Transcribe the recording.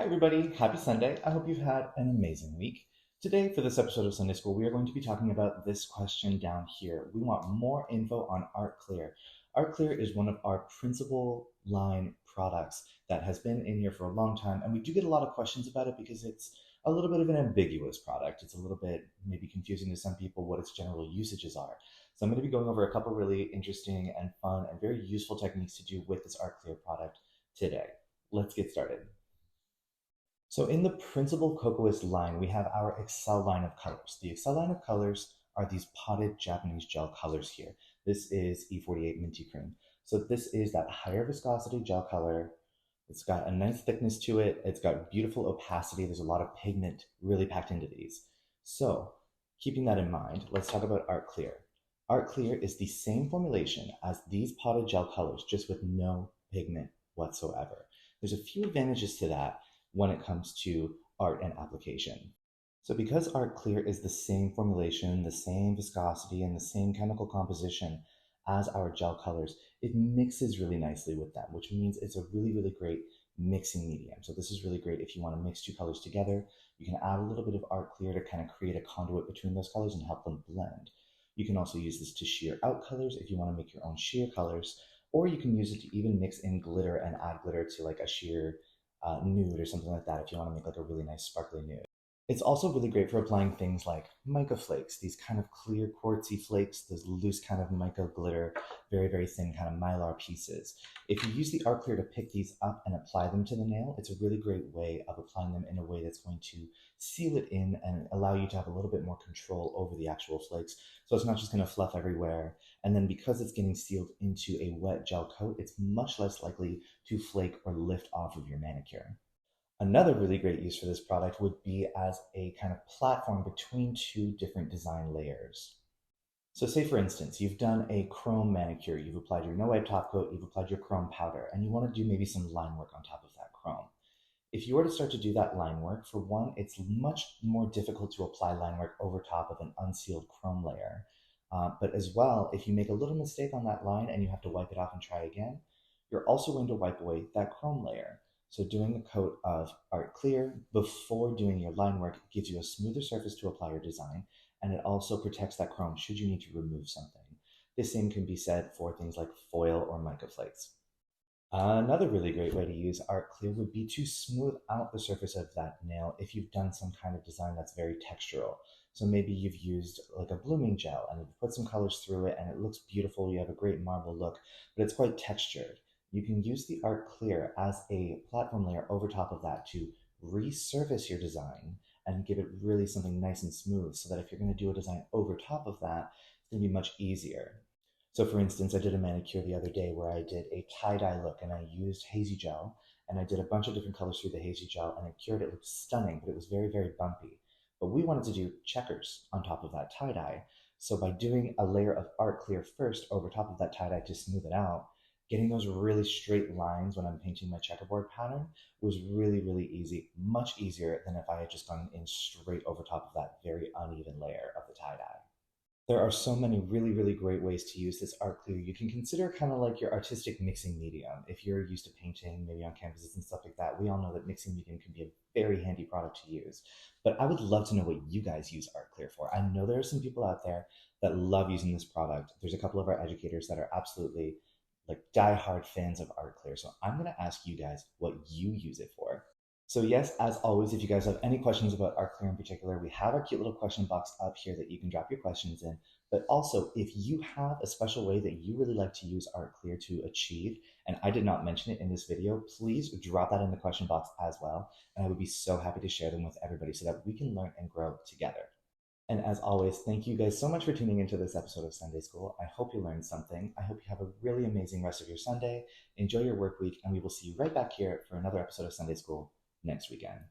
Hi, everybody. Happy Sunday. I hope you've had an amazing week. Today, for this episode of Sunday School, we are going to be talking about this question down here. We want more info on ArtClear. ArtClear is one of our principal line products that has been in here for a long time, and we do get a lot of questions about it because it's a little bit of an ambiguous product. It's a little bit maybe confusing to some people what its general usages are. So I'm going to be going over a couple really interesting and fun and very useful techniques to do with this ArtClear product today. Let's get started. So in the principal Kokoist line, we have our Excel line of colors. The Excel line of colors are these potted Japanese gel colors here. This is E48 Minty Cream. So this is that higher viscosity gel color. It's got a nice thickness to it. It's got beautiful opacity. There's a lot of pigment really packed into these. So keeping that in mind, let's talk about Art Clear. Art Clear is the same formulation as these potted gel colors, just with no pigment whatsoever. There's a few advantages to that when it comes to art and application. So because Art Clear is the same formulation, the same viscosity, and the same chemical composition as our gel colors, it mixes really nicely with them, which means it's a really, really great mixing medium. So this is really great if you want to mix two colors together. You can add a little bit of Art Clear to kind of create a conduit between those colors and help them blend. You can also use this to shear out colors if you want to make your own sheer colors, or you can use it to even mix in glitter and add glitter to like a sheer nude or something like that if you want to make like a really nice sparkly nude. It's also really great for applying things like mica flakes, these kind of clear quartzy flakes, those loose kind of mica glitter, very, very thin kind of mylar pieces. If you use the art clear to pick these up and apply them to the nail, it's a really great way of applying them in a way that's going to seal it in and allow you to have a little bit more control over the actual flakes. So it's not just going to fluff everywhere. And then because it's getting sealed into a wet gel coat, it's much less likely to flake or lift off of your manicure. Another really great use for this product would be as a kind of platform between two different design layers. So say for instance, you've done a chrome manicure, you've applied your no wipe top coat, you've applied your chrome powder, and you want to do maybe some line work on top of that chrome. If you were to start to do that line work, for one, it's much more difficult to apply line work over top of an unsealed chrome layer. But as well, if you make a little mistake on that line and you have to wipe it off and try again, you're also going to wipe away that chrome layer. So doing a coat of Art Clear before doing your line work gives you a smoother surface to apply your design, and it also protects that chrome should you need to remove something. The same can be said for things like foil or mica flakes. Another really great way to use Art Clear would be to smooth out the surface of that nail if you've done some kind of design that's very textural. So maybe you've used like a blooming gel and you've put some colors through it and it looks beautiful, you have a great marble look, but it's quite textured. You can use the Art Clear as a platform layer over top of that to resurface your design and give it really something nice and smooth so that if you're going to do a design over top of that, it's going to be much easier. So for instance, I did a manicure the other day where I did a tie-dye look and I used hazy gel and I did a bunch of different colors through the hazy gel and it cured it. It looked stunning, but it was very, very bumpy. But we wanted to do checkers on top of that tie-dye. So by doing a layer of Art Clear first over top of that tie-dye to smooth it out, getting those really straight lines when I'm painting my checkerboard pattern was really, really easy, much easier than if I had just gone in straight over top of that very uneven layer of the tie-dye. There are so many really, really great ways to use this art clear. You can consider kind of like your artistic mixing medium. If you're used to painting, maybe on canvases and stuff like that, we all know that mixing medium can be a very handy product to use. But I would love to know what you guys use art clear for. I know there are some people out there that love using this product. There's a couple of our educators that are absolutely like diehard fans of art clear. So I'm going to ask you guys what you use it for. So yes, as always, if you guys have any questions about Art Clear in particular, we have our cute little question box up here that you can drop your questions in. But also, if you have a special way that you really like to use Art Clear to achieve, and I did not mention it in this video, please drop that in the question box as well. And I would be so happy to share them with everybody so that we can learn and grow together. And as always, thank you guys so much for tuning into this episode of Sunday School. I hope you learned something. I hope you have a really amazing rest of your Sunday. Enjoy your work week, and we will see you right back here for another episode of Sunday School next weekend.